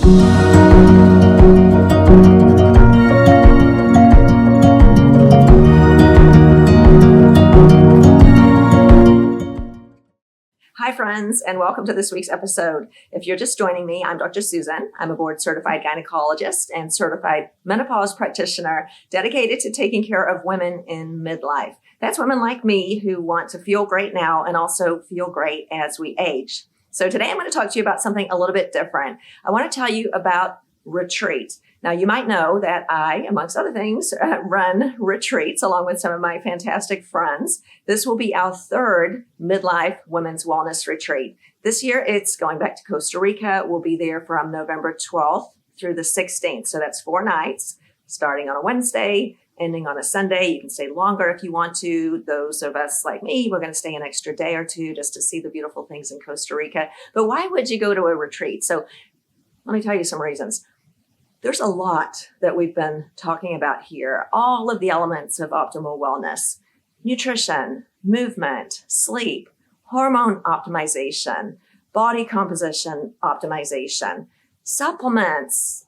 Hi, friends, and welcome to this week's episode. If you're just joining me, I'm Dr. Susan. I'm a board-certified gynecologist and certified menopause practitioner dedicated to taking care of women in midlife. That's women like me who want to feel great now and also feel great as we age. So today I'm going to talk to you about something a little bit different. I want to tell you about retreat. Now, you might know that I, amongst other things, run retreats along with some of my fantastic friends. This will be our third Midlife Women's Wellness Retreat. This year, it's going back to Costa Rica. We'll be there from November 12th through the 16th. So that's 4 nights, starting on a Wednesday, ending on a Sunday. You can stay longer if you want to. Those of us like me, we're going to stay an extra day or two just to see the beautiful things in Costa Rica. But why would you go to a retreat? So let me tell you some reasons. There's a lot that we've been talking about here, all of the elements of optimal wellness: nutrition, movement, sleep, hormone optimization, body composition optimization, supplements,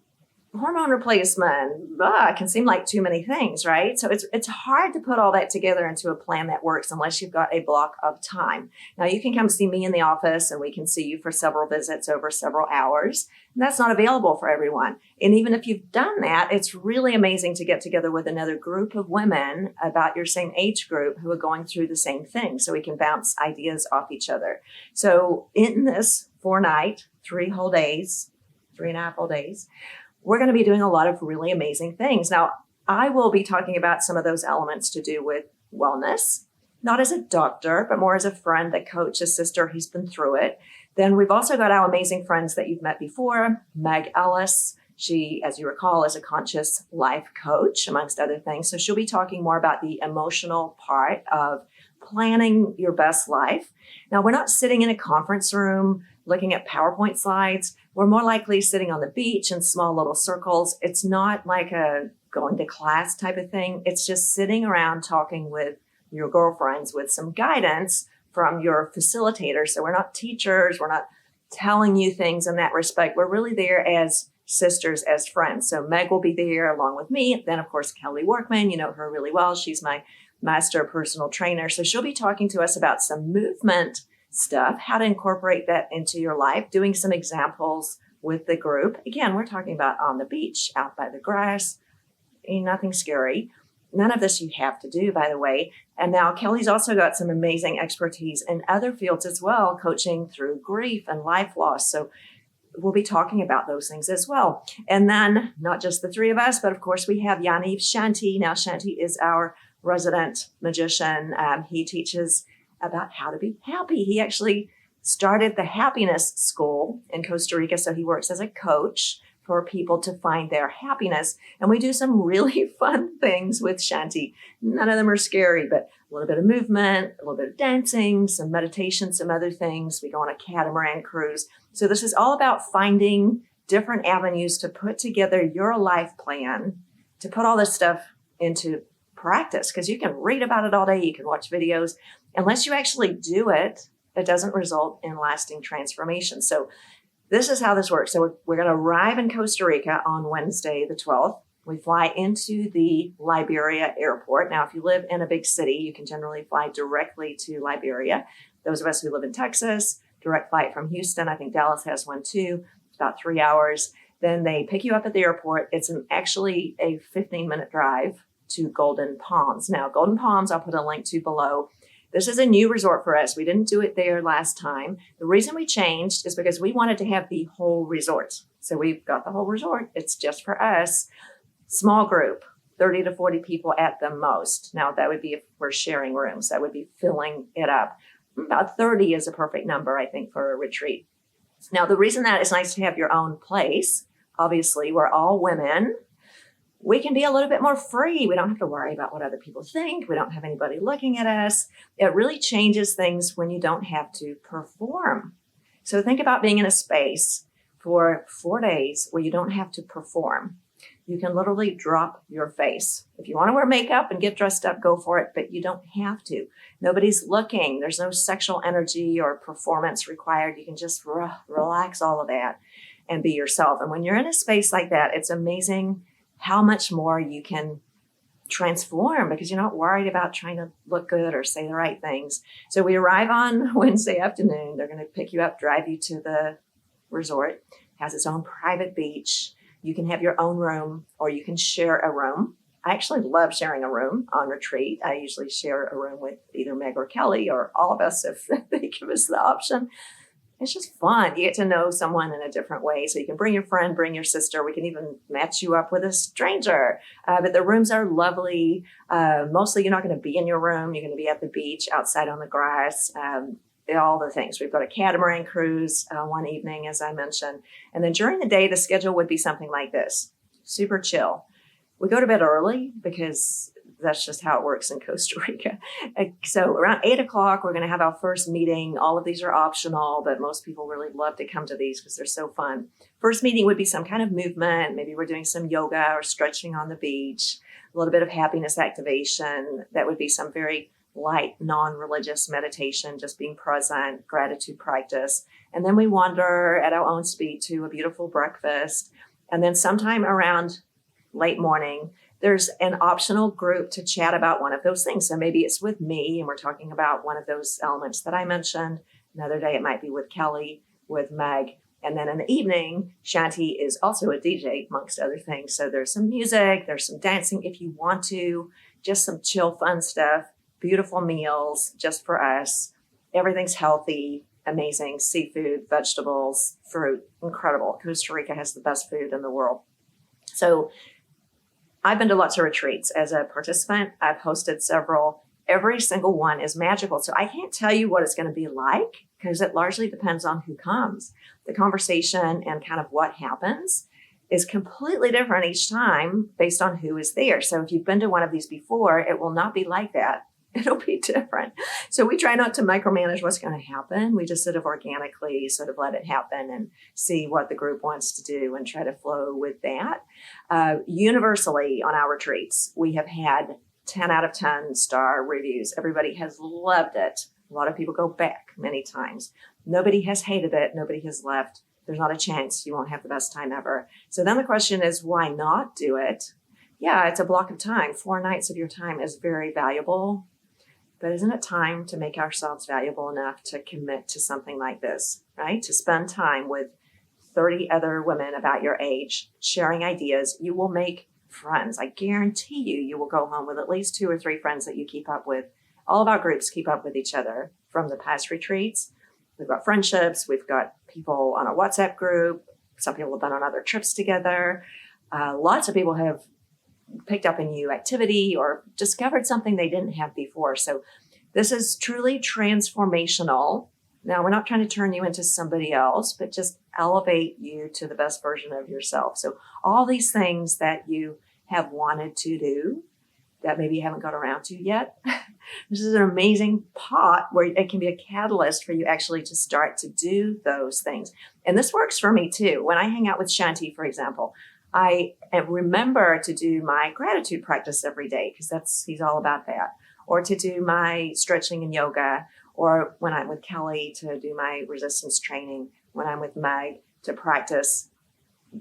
hormone replacement. It can seem like too many things, right? So it's hard to put all that together into a plan that works unless you've got a block of time. Now, you can come see me in the office and we can see you for several visits over several hours. And that's not available for everyone. And even if you've done that, it's really amazing to get together with another group of women about your same age group who are going through the same thing so we can bounce ideas off each other. So in this 4-night, 3 whole days, 3.5 whole days, we're going to be doing a lot of really amazing things. Now, I will be talking about some of those elements to do with wellness, not as a doctor, but more as a friend, a coach, a sister who's been through it. Then we've also got our amazing friends that you've met before, Meg Ellis. She, as you recall, is a conscious life coach, amongst other things. So she'll be talking more about the emotional part of planning your best life. Now, we're not sitting in a conference room looking at PowerPoint slides. We're more likely sitting on the beach in small little circles. It's not like a going to class type of thing. It's just sitting around talking with your girlfriends with some guidance from your facilitator. So we're not teachers. We're not telling you things in that respect. We're really there as sisters, as friends. So Meg will be there along with me. Then, of course, Kelly Workman, you know her really well. She's my master personal trainer. So she'll be talking to us about some movement stuff, how to incorporate that into your life, doing some examples with the group. Again, we're talking about on the beach, out by the grass, nothing scary. None of this you have to do, by the way. And now Kelly's also got some amazing expertise in other fields as well, coaching through grief and life loss. So we'll be talking about those things as well. And then not just the 3 of us, but of course we have Yaniv Shanti. Now Shanti is our resident magician. He teaches about how to be happy. He actually started the happiness school in Costa Rica. So he works as a coach for people to find their happiness. And we do some really fun things with Shanti. None of them are scary, but a little bit of movement, a little bit of dancing, some meditation, some other things. We go on a catamaran cruise. So this is all about finding different avenues to put together your life plan, to put all this stuff into practice, because you can read about it all day. You can watch videos. Unless you actually do it, it doesn't result in lasting transformation. So this is how this works. So we're going to arrive in Costa Rica on Wednesday, the 12th. We fly into the Liberia airport. Now, if you live in a big city, you can generally fly directly to Liberia. Those of us who live in Texas, direct flight from Houston. I think Dallas has one too. It's about 3 hours. Then they pick you up at the airport. It's actually a 15-minute drive to Golden Palms. Now, Golden Palms, I'll put a link to below. This is a new resort for us. We didn't do it there last time. The reason we changed is because we wanted to have the whole resort. So we've got the whole resort. It's just for us. Small group, 30 to 40 people at the most. Now, that would be if we're sharing rooms. That would be filling it up. About 30 is a perfect number, I think, for a retreat. Now, the reason that it's nice to have your own place, obviously, we're all women. We can be a little bit more free. We don't have to worry about what other people think. We don't have anybody looking at us. It really changes things when you don't have to perform. So think about being in a space for 4 days where you don't have to perform. You can literally drop your face. If you want to wear makeup and get dressed up, go for it, but you don't have to. Nobody's looking. There's no sexual energy or performance required. You can just relax all of that. and be yourself. And when you're in a space like that, it's amazing how much more you can transform because you're not worried about trying to look good or say the right things. So we arrive on Wednesday afternoon. They're going to pick you up, drive you to the resort. It has its own private beach. You can have your own room or you can share a room. I actually love sharing a room on retreat. I usually share a room with either Meg or Kelly or all of us if they give us the option. It's just fun. You get to know someone in a different way. So you can bring your friend, bring your sister. We can even match you up with a stranger. But the rooms are lovely. Mostly you're not going to be in your room. You're going to be at the beach, outside on the grass, all the things. We've got a catamaran cruise one evening, as I mentioned. And then during the day, the schedule would be something like this. Super chill. We go to bed early because that's just how it works in Costa Rica. So around 8:00, we're going to have our first meeting. All of these are optional, but most people really love to come to these because they're so fun. First meeting would be some kind of movement. Maybe we're doing some yoga or stretching on the beach, a little bit of happiness activation. That would be some very light, non-religious meditation, just being present, gratitude practice. And then we wander at our own speed to a beautiful breakfast. And then sometime around late morning, there's an optional group to chat about one of those things. So maybe it's with me and we're talking about one of those elements that I mentioned. Another day it might be with Kelly, with Meg. And then in the evening, Shanti is also a DJ amongst other things. So there's some music, there's some dancing if you want to, just some chill, fun stuff, beautiful meals just for us. Everything's healthy, amazing, seafood, vegetables, fruit, incredible. Costa Rica has the best food in the world. So I've been to lots of retreats as a participant. I've hosted several. Every single one is magical. So I can't tell you what it's going to be like because it largely depends on who comes. The conversation and kind of what happens is completely different each time based on who is there. So if you've been to one of these before, it will not be like that. It'll be different. So we try not to micromanage what's going to happen. We just sort of organically sort of let it happen and see what the group wants to do and try to flow with that. Universally on our retreats, we have had 10 out of 10 star reviews. Everybody has loved it. A lot of people go back many times. Nobody has hated it. Nobody has left. There's not a chance you won't have the best time ever. So then the question is, why not do it? Yeah, it's a block of time. 4 nights of your time is very valuable. But isn't it time to make ourselves valuable enough to commit to something like this, right? To spend time with 30 other women about your age, sharing ideas. You will make friends. I guarantee you will go home with at least 2 or 3 friends that you keep up with. All of our groups keep up with each other from the past retreats. We've got friendships. We've got people on a WhatsApp group. Some people have been on other trips together. Lots of people have picked up a new activity or discovered something they didn't have before. So this is truly transformational. Now, we're not trying to turn you into somebody else, but just elevate you to the best version of yourself. So all these things that you have wanted to do that maybe you haven't got around to yet, this is an amazing pot where it can be a catalyst for you actually to start to do those things. And this works for me too. When I hang out with Shanti, for example, I remember to do my gratitude practice every day because he's all about that, or to do my stretching and yoga, or when I'm with Kelly to do my resistance training, when I'm with Meg to practice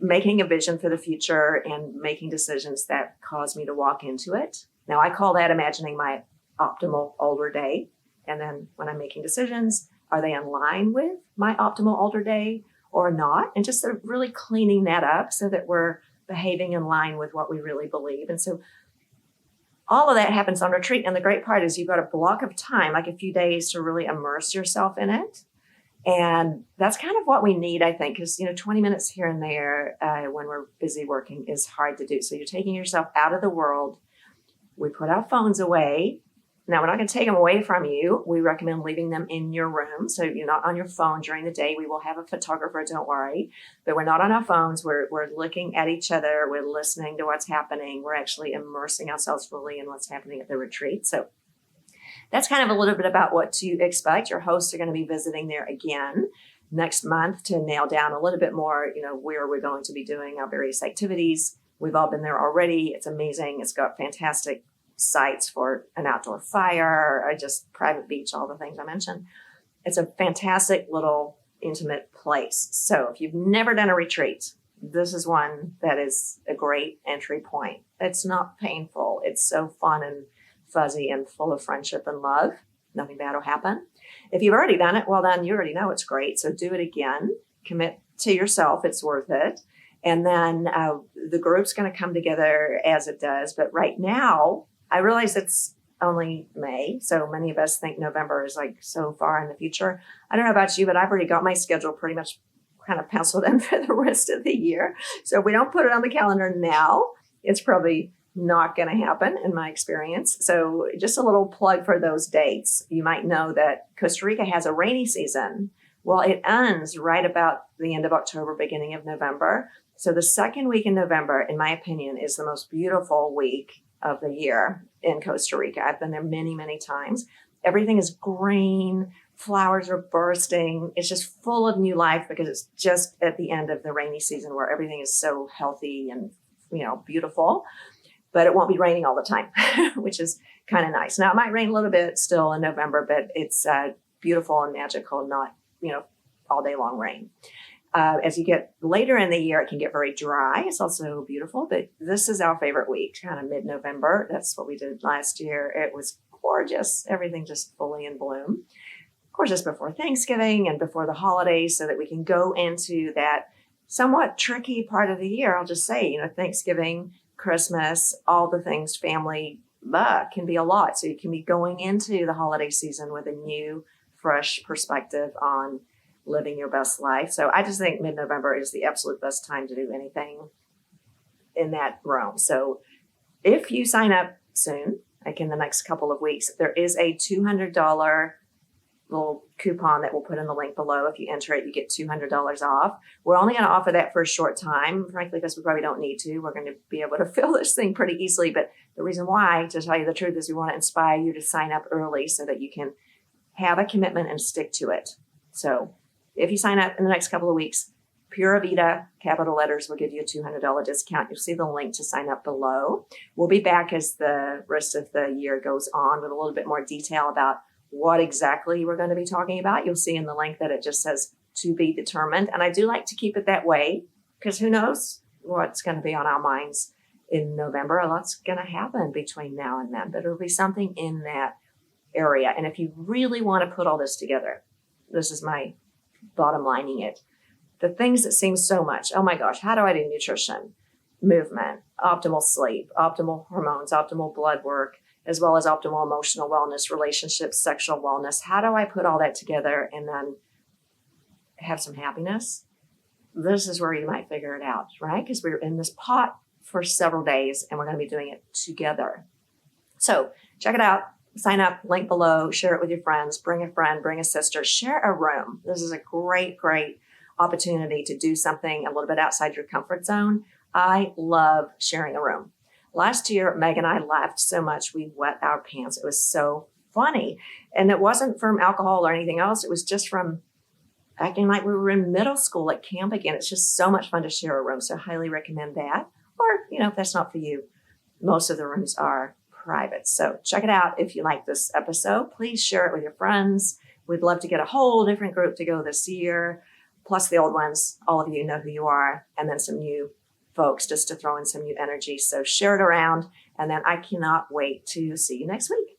making a vision for the future and making decisions that cause me to walk into it. Now, I call that imagining my optimal older day. And then when I'm making decisions, are they in line with my optimal older day or not? And just sort of really cleaning that up so that we're behaving in line with what we really believe. And so all of that happens on retreat. And the great part is you've got a block of time, like a few days to really immerse yourself in it. And that's kind of what we need, I think, because, 20 minutes here and there when we're busy working is hard to do. So you're taking yourself out of the world. We put our phones away. Now, we're not going to take them away from you. We recommend leaving them in your room. So you're not on your phone during the day. We will have a photographer, don't worry. But we're not on our phones. We're looking at each other. We're listening to what's happening. We're actually immersing ourselves fully in what's happening at the retreat. So that's kind of a little bit about what to expect. Your hosts are going to be visiting there again next month to nail down a little bit more, where we're going to be doing our various activities. We've all been there already. It's amazing. It's got fantastic sites for an outdoor fire, or just private beach, all the things I mentioned. It's a fantastic little intimate place. So if you've never done a retreat, this is one that is a great entry point. It's not painful. It's so fun and fuzzy and full of friendship and love. Nothing bad will happen. If you've already done it, well, then you already know it's great. So do it again. Commit to yourself. It's worth it. And then the group's going to come together as it does. But right now, I realize it's only May. So many of us think November is like so far in the future. I don't know about you, but I've already got my schedule pretty much kind of penciled in for the rest of the year. So if we don't put it on the calendar now, it's probably not going to happen in my experience. So just a little plug for those dates. You might know that Costa Rica has a rainy season. Well, it ends right about the end of October, beginning of November. So the second week in November, in my opinion, is the most beautiful week of the year in Costa Rica. I've been there many, many times. Everything is green. Flowers are bursting. It's just full of new life because it's just at the end of the rainy season where everything is so healthy and, beautiful. But it won't be raining all the time, which is kind of nice. Now, it might rain a little bit still in November, but it's beautiful and magical, not, all day long rain. As you get later in the year, it can get very dry. It's also beautiful, but this is our favorite week, kind of mid-November. That's what we did last year. It was gorgeous. Everything just fully in bloom. Of course, just before Thanksgiving and before the holidays so that we can go into that somewhat tricky part of the year. I'll just say, Thanksgiving, Christmas, all the things family can be a lot. So you can be going into the holiday season with a new, fresh perspective on living your best life. So I just think mid-November is the absolute best time to do anything in that realm. So if you sign up soon, like in the next couple of weeks, there is a $200 little coupon that we'll put in the link below. If you enter it, you get $200 off. We're only going to offer that for a short time, frankly, because we probably don't need to. We're going to be able to fill this thing pretty easily. But the reason why, to tell you the truth, is we want to inspire you to sign up early so that you can have a commitment and stick to it. So if you sign up in the next couple of weeks, Pura Vida, capital letters, will give you a $200 discount. You'll see the link to sign up below. We'll be back as the rest of the year goes on with a little bit more detail about what exactly we're going to be talking about. You'll see in the link that it just says to be determined. And I do like to keep it that way because who knows what's going to be on our minds in November. A lot's going to happen between now and then, but it'll be something in that area. And if you really want to put all this together, this is my bottom lining it. The things that seem so much, oh my gosh, how do I do nutrition, movement, optimal sleep, optimal hormones, optimal blood work, as well as optimal emotional wellness, relationships, sexual wellness. How do I put all that together and then have some happiness? This is where you might figure it out, right? Because we're in this pot for several days and we're going to be doing it together. So check it out. Sign up, link below, share it with your friends, bring a friend, bring a sister, share a room. This is a great, great opportunity to do something a little bit outside your comfort zone. I love sharing a room. Last year, Meg and I laughed so much we wet our pants. It was so funny. And it wasn't from alcohol or anything else. It was just from acting like we were in middle school at camp again. It's just so much fun to share a room. So I highly recommend that. Or, if that's not for you, most of the rooms are private. So check it out. If you like this episode, please share it with your friends. We'd love to get a whole different group to go this year, plus the old ones. All of you know who you are, and then some new folks just to throw in some new energy. So share it around, and then I cannot wait to see you next week.